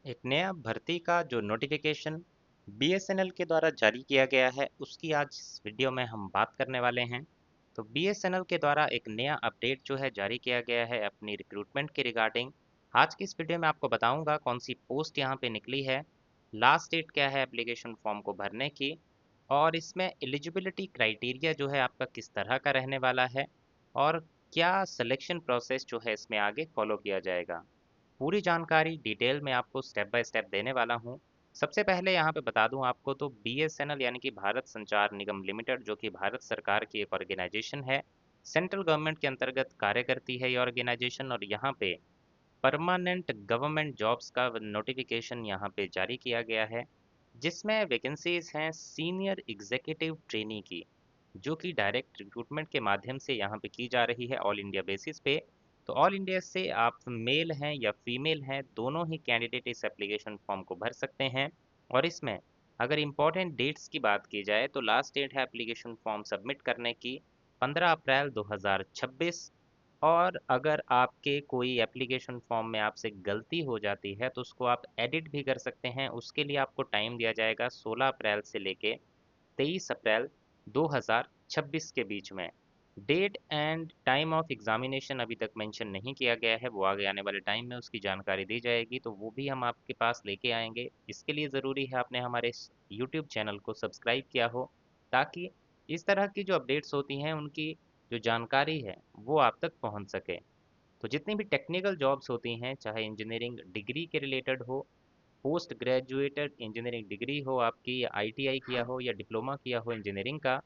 एक नया भर्ती का जो नोटिफिकेशन बीएसएनएल के द्वारा जारी किया गया है उसकी आज इस वीडियो में हम बात करने वाले हैं। तो बीएसएनएल के द्वारा एक नया अपडेट जो है जारी किया गया है अपनी रिक्रूटमेंट के रिगार्डिंग। आज की इस वीडियो में आपको बताऊंगा कौन सी पोस्ट यहाँ पे निकली है, लास्ट डेट क्या है एप्लीकेशन फॉर्म को भरने की, और इसमें एलिजिबिलिटी क्राइटेरिया जो है आपका किस तरह का रहने वाला है, और क्या सिलेक्शन प्रोसेस जो है इसमें आगे फॉलो किया जाएगा। पूरी जानकारी डिटेल में आपको स्टेप बाय स्टेप देने वाला हूँ। सबसे पहले यहाँ पे बता दूँ आपको, तो बीएसएनएल यानी कि भारत संचार निगम लिमिटेड, जो कि भारत सरकार की एक ऑर्गेनाइजेशन है, सेंट्रल गवर्नमेंट के अंतर्गत कार्य करती है ये ऑर्गेनाइजेशन, और यहाँ पे परमानेंट गवर्नमेंट जॉब्स का नोटिफिकेशन यहाँ पे जारी किया गया है, जिसमें वैकेंसीज हैं सीनियर एग्जीक्यूटिव ट्रेनी की, जो कि डायरेक्ट रिक्रूटमेंट के माध्यम से यहाँ पे की जा रही है ऑल इंडिया बेसिस पे। तो ऑल इंडिया से आप मेल हैं या फीमेल हैं, दोनों ही कैंडिडेट इस एप्लीकेशन फॉर्म को भर सकते हैं। और इसमें अगर इम्पोर्टेंट डेट्स की बात की जाए तो लास्ट डेट है एप्लीकेशन फॉर्म सबमिट करने की 15 अप्रैल 2026। और अगर आपके कोई एप्लीकेशन फॉर्म में आपसे गलती हो जाती है तो उसको आप एडिट भी कर सकते हैं, उसके लिए आपको टाइम दिया जाएगा 16 अप्रैल से लेके 23 अप्रैल 2026 के बीच में। Date and time of examination अभी तक मेंशन नहीं किया गया है, वो आगे आने वाले टाइम में उसकी जानकारी दी जाएगी, तो वो भी हम आपके पास लेके आएंगे। इसके लिए ज़रूरी है आपने हमारे इस यूट्यूब चैनल को सब्सक्राइब किया हो, ताकि इस तरह की जो अपडेट्स होती हैं उनकी जो जानकारी है वो आप तक पहुंच सके। तो जितनी भी टेक्निकल जॉब्स होती हैं, चाहे इंजीनियरिंग डिग्री के रिलेटेड हो, पोस्ट ग्रेजुएटेड इंजीनियरिंग डिग्री हो आपकी, या आईटीआई किया हो या डिप्लोमा किया हो इंजीनियरिंग का,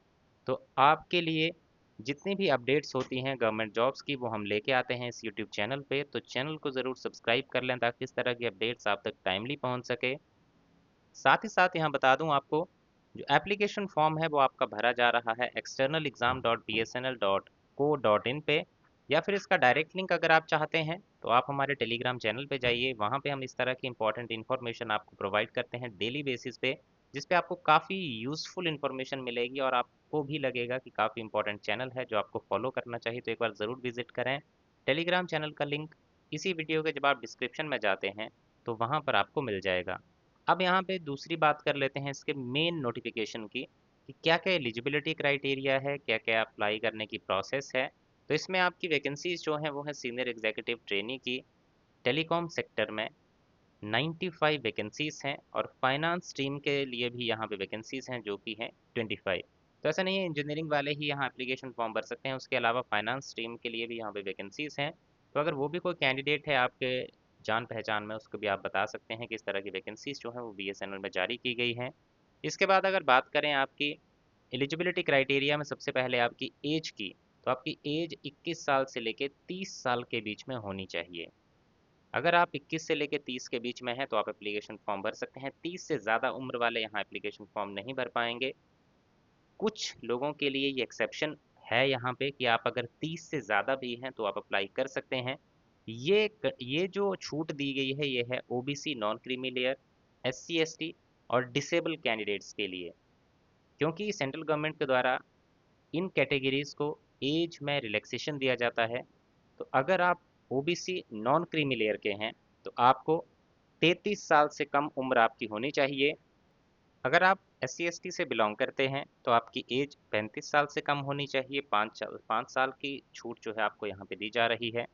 तो आपके लिए जितनी भी अपडेट्स होती हैं गवर्नमेंट जॉब्स की वो हम लेके आते हैं इस यूट्यूब चैनल पे। तो चैनल को ज़रूर सब्सक्राइब कर लें ताकि इस तरह की अपडेट्स आप तक टाइमली पहुंच सके। साथ ही साथ यहाँ बता दूं आपको, जो एप्लीकेशन फॉर्म है वो आपका भरा जा रहा है externalexam.bsnl.co.in पे, या फिर इसका डायरेक्ट लिंक अगर आप चाहते हैं तो आप हमारे टेलीग्राम चैनल पे जाइए, वहाँ पे हम इस तरह की इंपॉर्टेंट इन्फॉर्मेशन आपको प्रोवाइड करते हैं डेली बेसिस पे, जिस पे आपको काफ़ी यूज़फुल इन्फॉर्मेशन मिलेगी और आपको भी लगेगा कि काफ़ी इंपॉर्टेंट चैनल है जो आपको फॉलो करना चाहिए। तो एक बार ज़रूर विजिट करें। टेलीग्राम चैनल का लिंक इसी वीडियो के जब आप डिस्क्रिप्शन में जाते हैं तो वहाँ पर आपको मिल जाएगा। अब यहाँ पे दूसरी बात कर लेते हैं इसके मेन नोटिफिकेशन की, कि क्या क्या एलिजिबिलिटी क्राइटेरिया है, क्या क्या अप्लाई करने की प्रोसेस है। तो इसमें आपकी वैकेंसीज जो हैं वो है सीनियर एग्जीक्यूटिव ट्रेनी की, टेलीकॉम सेक्टर में 95 वैकेंसीज हैं, और फाइनेंस स्ट्रीम के लिए भी यहाँ पे वैकेंसीज हैं जो कि हैं 25। तो ऐसा नहीं है इंजीनियरिंग वाले ही यहाँ एप्लीकेशन फॉर्म भर सकते हैं, उसके अलावा फाइनेंस स्ट्रीम के लिए भी यहाँ पे वैकेंसीज हैं। तो अगर वो भी कोई कैंडिडेट है आपके जान पहचान में, उसको भी आप बता सकते हैं कि इस तरह की वैकेंसीज जो हैं वो बीएसएनएल में जारी की गई हैं। इसके बाद अगर बात करें आपकी एलिजिबिलिटी क्राइटेरिया में, सबसे पहले आपकी एज की, तो आपकी एज 21 साल से लेके 30 साल के बीच में होनी चाहिए। अगर आप 21 से लेके 30 के बीच में हैं तो आप एप्लीकेशन फॉर्म भर सकते हैं। 30 से ज़्यादा उम्र वाले यहाँ एप्लीकेशन फॉर्म नहीं भर पाएंगे। कुछ लोगों के लिए ये एक्सेप्शन है यहाँ पे कि आप अगर 30 से ज़्यादा भी हैं तो आप अप्लाई कर सकते हैं। ये जो छूट दी गई है ये है OBC, non creamy layer, SC ST और डिसेबल कैंडिडेट्स के लिए, क्योंकि सेंट्रल गवर्नमेंट के द्वारा इन कैटेगरीज को एज में रिलैक्सेशन दिया जाता है। तो अगर आप ओबीसी नॉन क्रीमी लेयर के हैं तो आपको 33 साल से कम उम्र आपकी होनी चाहिए। अगर आप एस सी एस टी से बिलोंग करते हैं तो आपकी एज 35 साल से कम होनी चाहिए, 5 साल की छूट जो है आपको यहाँ पे दी जा रही है।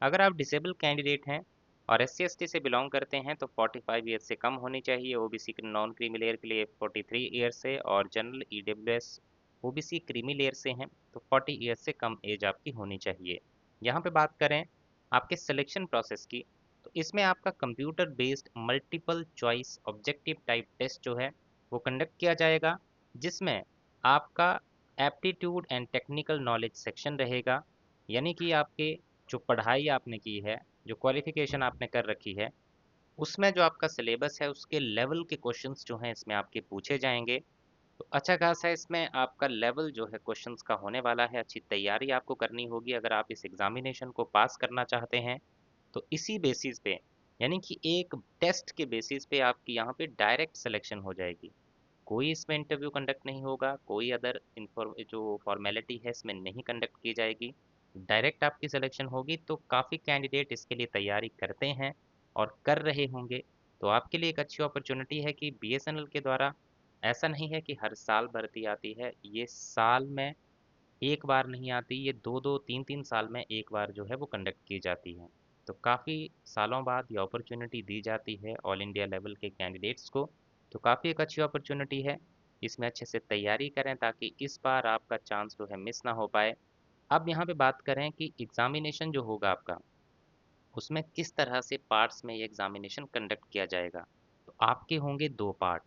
अगर आप डिसेबल कैंडिडेट हैं और एस सी एस टी से बिलोंग करते हैं तो 45 ईयर से कम होनी चाहिए। ओबीसी के नॉन क्रीमी लेयर के लिए 43 ईयर से, और general EWS OBC creamy layer से हैं तो 40 ईयर से कम एज आपकी होनी चाहिए। यहाँ पे बात करें आपके सिलेक्शन प्रोसेस की, तो इसमें आपका computer based multiple choice objective type test जो है वो कंडक्ट किया जाएगा, जिसमें आपका aptitude and technical knowledge section रहेगा, यानी कि आपके जो पढ़ाई आपने की है, जो क्वालिफिकेशन आपने कर रखी है, उसमें जो आपका सिलेबस है उसके लेवल के क्वेश्चंस जो हैं इसमें आपके पूछे जाएंगे। तो अच्छा खासा इसमें आपका लेवल जो है क्वेश्चंस का होने वाला है, अच्छी तैयारी आपको करनी होगी अगर आप इस एग्जामिनेशन को पास करना चाहते हैं। तो इसी बेसिस पे, यानी कि एक टेस्ट के बेसिस पे आपकी यहाँ पे डायरेक्ट सिलेक्शन हो जाएगी। कोई इसमें इंटरव्यू कंडक्ट नहीं होगा, कोई अदर जो फॉर्मेलिटी है इसमें नहीं कंडक्ट की जाएगी, डायरेक्ट आपकी सिलेक्शन होगी। तो काफ़ी कैंडिडेट इसके लिए तैयारी करते हैं और कर रहे होंगे। तो आपके लिए एक अच्छी अपॉर्चुनिटी है कि बीएसएनएल के द्वारा ऐसा नहीं है कि हर साल भर्ती आती है, ये साल में एक बार नहीं आती, ये 2-2 3-3 साल में एक बार जो है वो कंडक्ट की जाती है। तो काफ़ी सालों बाद ये अपॉर्चुनिटी दी जाती है ऑल इंडिया लेवल के कैंडिडेट्स को, तो काफ़ी एक अच्छी अपॉर्चुनिटी है। इसमें अच्छे से तैयारी करें ताकि इस बार आपका चांस जो है मिस ना हो पाए। अब यहाँ पे बात करें कि एग्ज़ामिनेशन जो होगा आपका, उसमें किस तरह से पार्ट्स में ये एग्ज़ामिनेशन कंडक्ट किया जाएगा। तो आपके होंगे 2 पार्ट।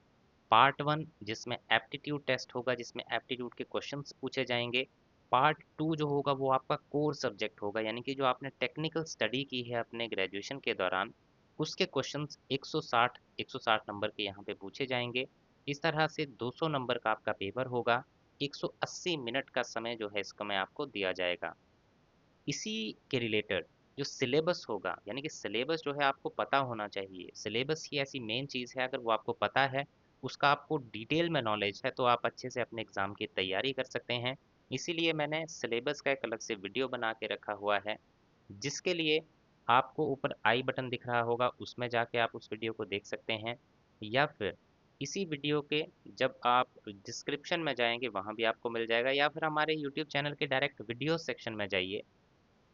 पार्ट 1 जिसमें एप्टीट्यूड टेस्ट होगा, जिसमें एप्टीट्यूड के क्वेश्चंस पूछे जाएँगे। पार्ट 2 जो होगा वो आपका कोर सब्जेक्ट होगा, यानी कि जो आपने टेक्निकल स्टडी की है अपने ग्रेजुएशन के दौरान, उसके क्वेश्चंस 160 नंबर के यहाँ पे पूछे जाएँगे। इस तरह से 200 नंबर का आपका पेपर होगा। 180 मिनट का समय जो है इसका में आपको दिया जाएगा। इसी के रिलेटेड जो सिलेबस होगा, यानी कि सिलेबस जो है आपको पता होना चाहिए। सिलेबस ही ऐसी मेन चीज़ है, अगर वो आपको पता है, उसका आपको डिटेल में नॉलेज है, तो आप अच्छे से अपने एग्ज़ाम की तैयारी कर सकते हैं। इसीलिए मैंने सिलेबस का एक अलग से वीडियो बना के रखा हुआ है, जिसके लिए आपको ऊपर आई बटन दिख रहा होगा, उसमें जाके आप उस वीडियो को देख सकते हैं, या फिर इसी वीडियो के जब आप डिस्क्रिप्शन में जाएँगे वहाँ भी आपको मिल जाएगा, या फिर हमारे यूट्यूब चैनल के डायरेक्ट वीडियो सेक्शन में जाइए,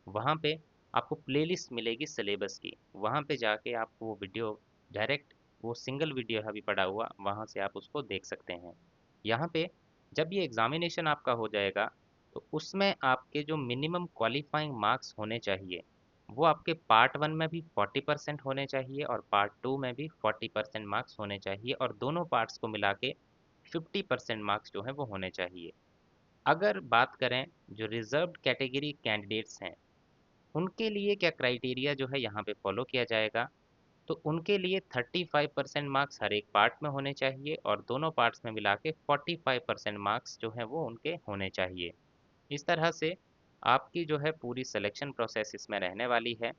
वहाँ पे आपको प्लेलिस्ट मिलेगी सिलेबस की। वहाँ पे जाके आप वो वीडियो डायरेक्ट, वो सिंगल वीडियो है अभी पड़ा हुआ, वहाँ से आप उसको देख सकते हैं। यहाँ पे जब ये एग्ज़ामिनेशन आपका हो जाएगा, तो उसमें आपके जो मिनिमम क्वालिफाइंग मार्क्स होने चाहिए, वो आपके पार्ट 1 में भी 40% होने चाहिए और पार्ट 2 में भी 40% मार्क्स होने चाहिए, और दोनों पार्ट्स को मिला के 50% मार्क्स जो हैं वो होने चाहिए। अगर बात करें जो रिज़र्व्ड कैटेगरी कैंडिडेट्स हैं, उनके लिए क्या क्राइटेरिया जो है यहाँ पे फॉलो किया जाएगा, तो उनके लिए 35% मार्क्स हर एक पार्ट में होने चाहिए और दोनों पार्ट्स में मिला के 45% मार्क्स जो हैं वो उनके होने चाहिए। इस तरह से आपकी जो है पूरी सिलेक्शन प्रोसेस इसमें रहने वाली है।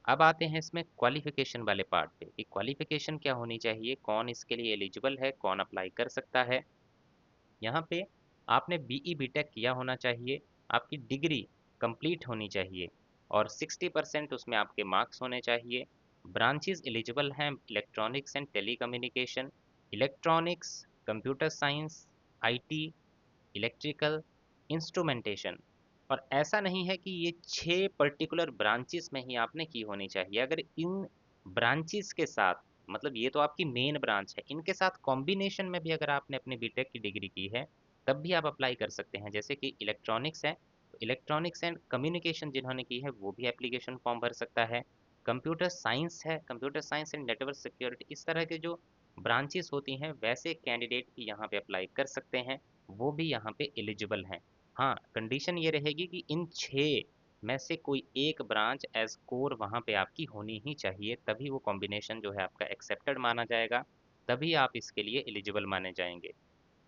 अब आते हैं इसमें क्वालिफिकेशन वाले पार्ट पे कि क्वालिफिकेशन क्या होनी चाहिए, कौन इसके लिए एलिजिबल है, कौन अप्लाई कर सकता है। यहाँ पे आपने बीई बीटेक किया होना चाहिए, आपकी डिग्री कंप्लीट होनी चाहिए और 60% उसमें आपके मार्क्स होने चाहिए। ब्रांचेस एलिजिबल हैं electronics and telecommunication, electronics, computer science, IT, electrical, instrumentation. और ऐसा नहीं है कि ये 6 पर्टिकुलर ब्रांचेस में ही आपने की होनी चाहिए। अगर इन ब्रांचेस के साथ, मतलब ये तो आपकी मेन ब्रांच है, इनके साथ कॉम्बिनेशन में भी अगर आपने अपनी बीटेक की डिग्री की है, तब भी आप अप्लाई कर सकते हैं। जैसे कि इलेक्ट्रॉनिक्स है, तो इलेक्ट्रॉनिक्स एंड कम्युनिकेशन जिन्होंने की है वो भी एप्लीकेशन फॉर्म भर सकता है। कंप्यूटर साइंस है, computer science and network security, इस तरह के जो ब्रांचेस होती हैं वैसे कैंडिडेट भी यहाँ पे अप्लाई कर सकते हैं, वो भी यहाँ पे एलिजिबल हैं। हाँ, कंडीशन ये रहेगी कि इन 6 में से कोई एक ब्रांच एज़ कोर वहाँ पे आपकी होनी ही चाहिए, तभी वो कॉम्बिनेशन जो है आपका एक्सेप्टेड माना जाएगा, तभी आप इसके लिए एलिजिबल माने जाएँगे।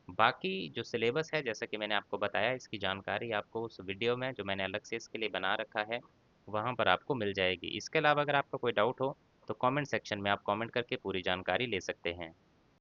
बाकी जो सिलेबस है, जैसा कि मैंने आपको बताया, इसकी जानकारी आपको उस वीडियो में जो मैंने अलग से इसके लिए बना रखा है, वहाँ पर आपको मिल जाएगी। इसके अलावा अगर आपका कोई डाउट हो, तो कमेंट सेक्शन में आप कमेंट करके पूरी जानकारी ले सकते हैं।